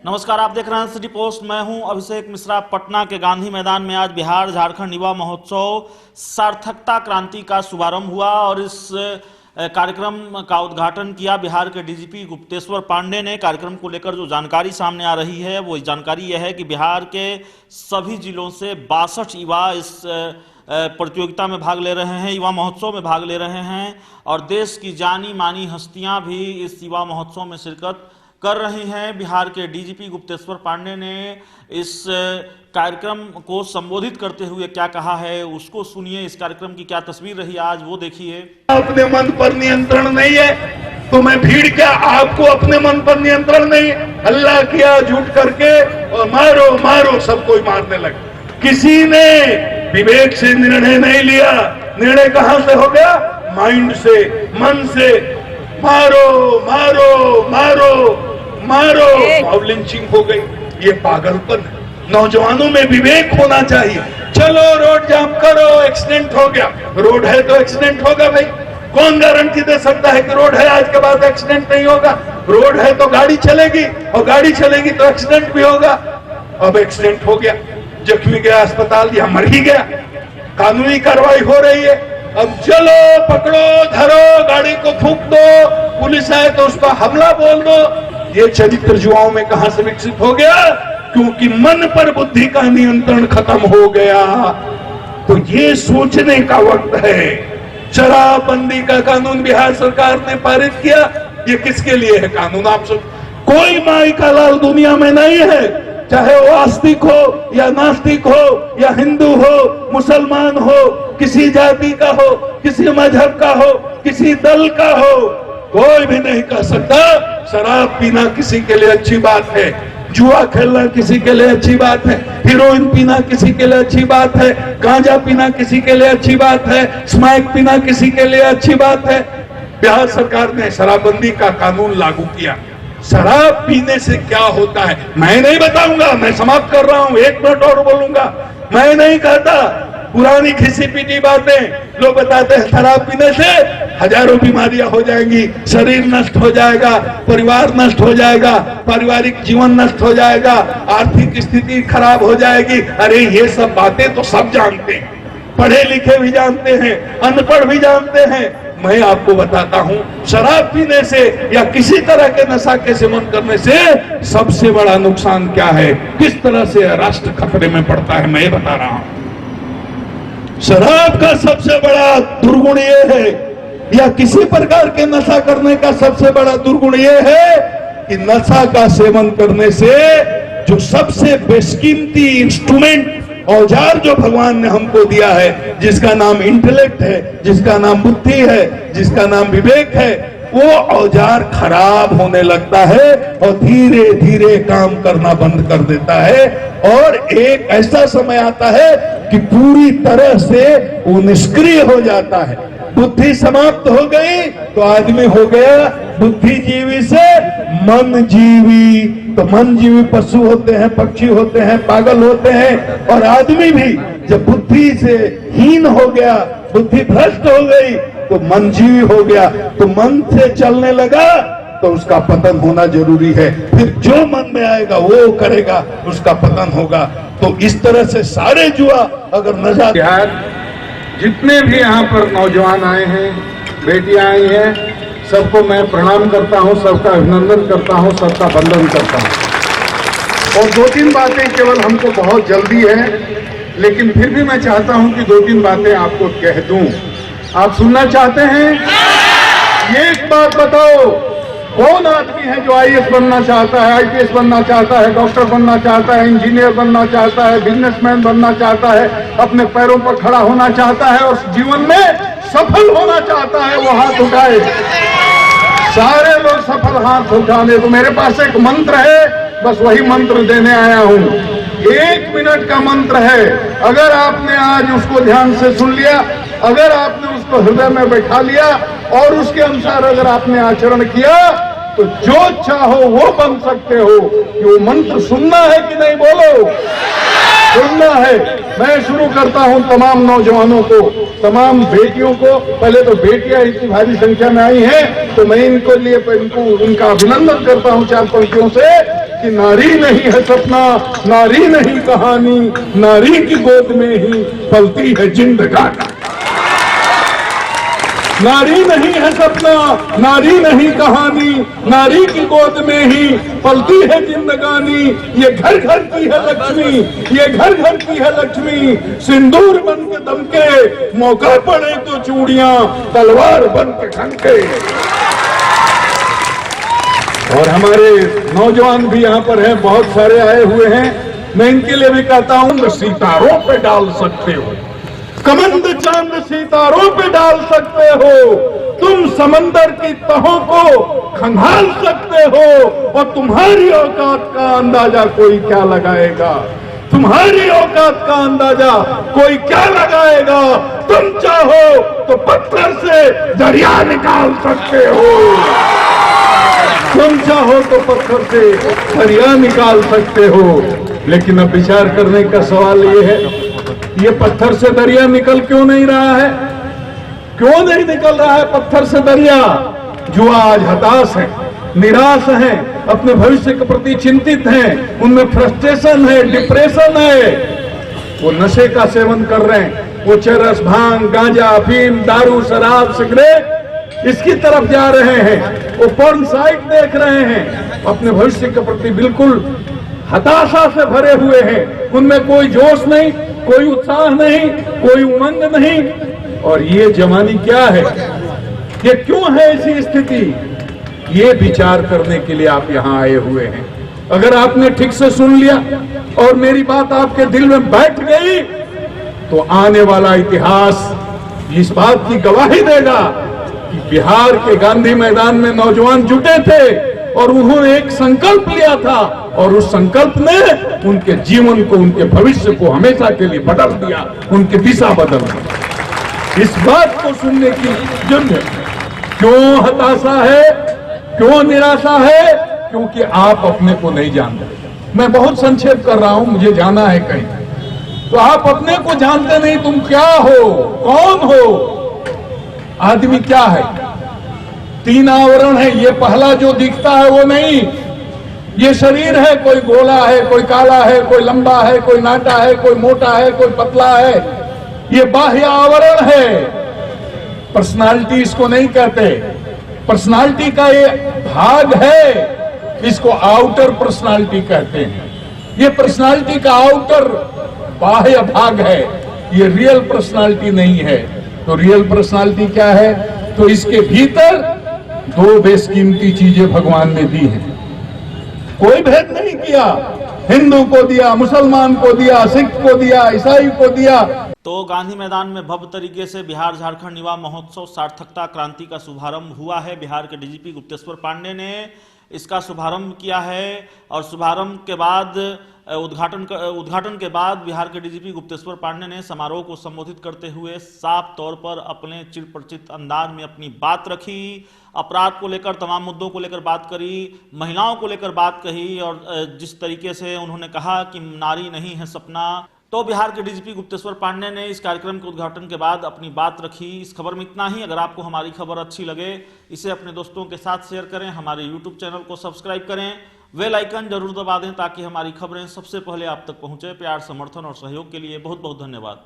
नमस्कार, आप देख रहे हैं सिटी पोस्ट। मैं हूं अभिषेक मिश्रा। पटना के गांधी मैदान में आज बिहार झारखंड युवा महोत्सव सार्थकता क्रांति का शुभारंभ हुआ और इस कार्यक्रम का उद्घाटन किया बिहार के डीजीपी गुप्तेश्वर पांडे ने। कार्यक्रम को लेकर जो जानकारी सामने आ रही है वो जानकारी यह है कि बिहार के सभी जिलों से 62 युवा इस प्रतियोगिता में भाग ले रहे हैं, युवा महोत्सव में भाग ले रहे हैं और देश की जानी मानी हस्तियां भी इस युवा महोत्सव में शिरकत कर रही हैं। बिहार के डीजीपी गुप्तेश्वर पांडे ने इस कार्यक्रम को संबोधित करते हुए क्या कहा है उसको सुनिए। इस कार्यक्रम की क्या तस्वीर रही आज वो देखिए। अपने मन पर नियंत्रण नहीं है तो मैं भीड़ क्या, आपको अपने मन पर नियंत्रण नहीं, अल्लाह किया झूठ करके और मारो मारो सबको ही मारने लगे। किसी ने विवेक से निर्णय नहीं लिया। निर्णय कहां से हो गया? माइंड से, मन से। मारो मारो मारो मारो, अब लिंचिंग हो गई। ये पागलपन है। नौजवानों में विवेक होना चाहिए। चलो रोड जाम करो, एक्सीडेंट हो गया, रोड है तो एक्सीडेंट होगा भाई। कौन गारंटी दे सकता है कि रोड है आज के बाद एक्सीडेंट नहीं होगा? रोड है तो गाड़ी चलेगी और गाड़ी चलेगी तो एक्सीडेंट भी होगा। अब एक्सीडेंट हो गया, जख्मी गया अस्पताल या मर ही गया, कानूनी कार्रवाई हो रही है। अब चलो पकड़ो धरो, गाड़ी को फूंक दो, पुलिस आए तो उसका हमला बोल दो। ये चरित्र युवाओं में कहां से विकसित हो गया? क्योंकि मन पर बुद्धि का नियंत्रण खत्म हो गया। तो ये सोचने का वक्त है। शराबबंदी का कानून बिहार सरकार ने पारित किया। ये किसके लिए है कानून? आप सब, कोई माई का लाल दुनिया में नहीं है, चाहे वो आस्तिक हो या नास्तिक हो या हिंदू हो, मुसलमान हो, किसी जाति का हो, किसी मजहब का हो, किसी दल का हो, कोई भी नहीं कह सकता शराब पीना किसी के लिए अच्छी बात है, जुआ खेलना किसी के लिए अच्छी बात है, हीरोइन पीना किसी के लिए अच्छी बात है, गांजा पीना किसी के लिए अच्छी बात है, स्मैक पीना किसी के लिए अच्छी बात है। बिहार सरकार ने शराबबंदी का कानून लागू किया। शराब पीने से क्या होता है मैं नहीं बताऊंगा, मैं समाप्त कर रहा हूं, 1 मिनट और बोलूंगा। मैं नहीं कहता, पुरानी घिसी पीटी बातें लोग बताते हैं शराब पीने से हजारों बीमारियां हो जाएंगी, शरीर नष्ट हो जाएगा, परिवार नष्ट हो जाएगा, पारिवारिक जीवन नष्ट हो जाएगा, आर्थिक स्थिति खराब हो जाएगी। अरे ये सब बातें तो सब जानते हैं, पढ़े लिखे भी जानते हैं, अनपढ़ भी जानते हैं। मैं आपको बताता हूं, शराब पीने से या किसी तरह के नशा के सेवन करने से सबसे बड़ा नुकसान क्या है, किस तरह से राष्ट्र खतरे में पड़ता है, मैं बता रहा हूं। शराब का सबसे बड़ा दुर्गुण ये है, या किसी प्रकार के नशा करने का सबसे बड़ा दुर्गुण ये है कि नशा का सेवन करने से जो सबसे बेशकीमती इंस्ट्रूमेंट, औजार जो भगवान ने हमको दिया है, जिसका नाम इंटेलेक्ट है, जिसका नाम बुद्धि है, जिसका नाम विवेक है, वो औजार खराब होने लगता है और धीरे धीरे काम करना बंद कर देता है। और एक ऐसा समय आता है कि पूरी तरह से वो निष्क्रिय हो जाता है। बुद्धि समाप्त हो गई तो आदमी हो गया बुद्धिजीवी से मन जीवी। तो मन जीवी पशु होते हैं, पक्षी होते हैं, पागल होते हैं, और आदमी भी जब बुद्धि से हीन हो गया, बुद्धि भ्रष्ट हो गई तो मन जीवी हो गया। तो मन से चलने लगा तो उसका पतन होना जरूरी है। फिर जो मन में आएगा वो करेगा, उसका पतन होगा। तो इस तरह से सारे जुआ अगर नशा, जितने भी यहाँ पर नौजवान आए हैं, बेटियां आई हैं, सबको मैं प्रणाम करता हूँ, सबका अभिनंदन करता हूँ, सबका वंदन करता हूँ। और 2-3 बातें केवल हमको बहुत जल्दी है, लेकिन फिर भी मैं चाहता हूँ कि 2-3 बातें आपको कह दूं। आप सुनना चाहते हैं? एक बात बताओ, कौन आदमी है जो आईएएस बनना चाहता है, आईपीएस बनना चाहता है, डॉक्टर बनना चाहता है, इंजीनियर बनना चाहता है, बिजनेसमैन बनना चाहता है, अपने पैरों पर खड़ा होना चाहता है और जीवन में सफल होना चाहता है? वो हाथ उठाए। सारे लोग सफल हाथ उठाने। तो मेरे पास एक मंत्र है, बस वही मंत्र देने आया हूं। 1 मिनट का मंत्र है। अगर आपने आज उसको ध्यान से सुन लिया, अगर आपने उसको हृदय में बैठा लिया और उसके अनुसार अगर आपने आचरण किया तो जो चाहो वो बन सकते हो। कि वो मंत्र सुनना है कि नहीं? बोलो, सुनना है। मैं शुरू करता हूं तमाम नौजवानों को, तमाम बेटियों को। पहले तो बेटियां इतनी भारी संख्या में आई हैं तो मैं इनको लिए उनका अभिनंदन करता हूं 4 पंक्तियों से कि नारी नहीं है सपना, नारी नहीं कहानी, नारी की गोद में ही पलती है जिंदगानी। नारी नहीं है सपना, नारी नहीं कहानी, नारी की गोद में ही पलती है जिंदगानी। ये घर घर की है लक्ष्मी, ये घर घर की है लक्ष्मी, सिंदूर बन के दमके, मौका पड़े तो चूड़ियां तलवार बन के खनके। और हमारे नौजवान भी यहाँ पर हैं, बहुत सारे आए हुए हैं। मैं इनके लिए भी कहता हूँ, सितारों पे डाल सकते हो, कमंद चांद सितारों पे डाल सकते हो, तुम समंदर की तहों को खंगाल सकते हो, और तुम्हारी औकात का अंदाजा कोई क्या लगाएगा, तुम्हारी औकात का अंदाजा कोई क्या लगाएगा। तुम चाहो तो पत्थर से दरिया निकाल सकते हो, तुम चाहो तो पत्थर से दरिया निकाल सकते हो। लेकिन अब विचार करने का सवाल ये है, ये पत्थर से दरिया निकल क्यों नहीं रहा है? क्यों नहीं निकल रहा है पत्थर से दरिया? जो आज हताश है, निराश है, अपने भविष्य के प्रति चिंतित हैं, उनमें फ्रस्ट्रेशन है, डिप्रेशन है, वो नशे का सेवन कर रहे हैं, वो चरस, भांग, गांजा, अफीम, दारू, शराब, सिगरेट, इसकी तरफ जा रहे हैं, वो पोर्न साइट देख रहे हैं, अपने भविष्य के प्रति बिल्कुल हताशा से भरे हुए हैं। उनमें कोई जोश नहीं, कोई उत्साह नहीं, कोई उमंग नहीं। और ये जवानी क्या है, ये क्यों है ऐसी स्थिति, ये विचार करने के लिए आप यहाँ आए हुए हैं। अगर आपने ठीक से सुन लिया और मेरी बात आपके दिल में बैठ गई, तो आने वाला इतिहास इस बात की गवाही देगा कि बिहार के गांधी मैदान में नौजवान जुटे थे और उन्होंने एक संकल्प लिया था, और उस संकल्प ने उनके जीवन को, उनके भविष्य को हमेशा के लिए बदल दिया, उनकी दिशा बदल दी। इस बात को सुनने की जरूरत है। क्यों हताशा है, क्यों निराशा है? क्योंकि आप अपने को नहीं जानते। मैं बहुत संक्षेप कर रहा हूं, मुझे जाना है कहीं। तो आप अपने को जानते नहीं, तुम क्या हो, कौन हो, आदमी क्या है। 3 आवरण है, ये पहला जो दिखता है वो नहीं, ये शरीर है, कोई गोला है, कोई काला है, कोई लंबा है, कोई नाटा है, कोई मोटा है, कोई पतला है, ये बाह्य आवरण है। पर्सनालिटी इसको नहीं कहते, पर्सनालिटी का ये भाग है, इसको आउटर पर्सनालिटी कहते हैं। ये पर्सनालिटी का आउटर बाह्य भाग है, ये रियल पर्सनालिटी नहीं है। तो रियल पर्सनालिटी क्या है? तो इसके भीतर 2 बेशकीमती चीजें भगवान ने दी हैं। कोई भेद नहीं किया, हिंदू को दिया, मुसलमान को दिया, सिख को दिया, ईसाई को दिया। तो गांधी मैदान में भव्य तरीके से बिहार झारखंड युवा महोत्सव सार्थकता क्रांति का शुभारंभ हुआ है। बिहार के डीजीपी गुप्तेश्वर पांडे ने इसका शुभारंभ किया है, और शुभारंभ के बाद उद्घाटन के बाद बिहार के डीजीपी गुप्तेश्वर पांडे ने समारोह को संबोधित करते हुए साफ तौर पर अपने चिरपरिचित अंदाज में अपनी बात रखी। अपराध को लेकर, तमाम मुद्दों को लेकर बात करी, महिलाओं को लेकर बात कही, और जिस तरीके से उन्होंने कहा कि नारी नहीं है सपना। तो बिहार के डीजीपी गुप्तेश्वर पांडे ने इस कार्यक्रम के उद्घाटन के बाद अपनी बात रखी। इस खबर में इतना ही। अगर आपको हमारी खबर अच्छी लगे, इसे अपने दोस्तों के साथ शेयर करें, हमारे यूट्यूब चैनल को सब्सक्राइब करें, बेल आइकन जरूर दबा दें ताकि हमारी खबरें सबसे पहले आप तक पहुंचे। प्यार, समर्थन और सहयोग के लिए बहुत बहुत धन्यवाद।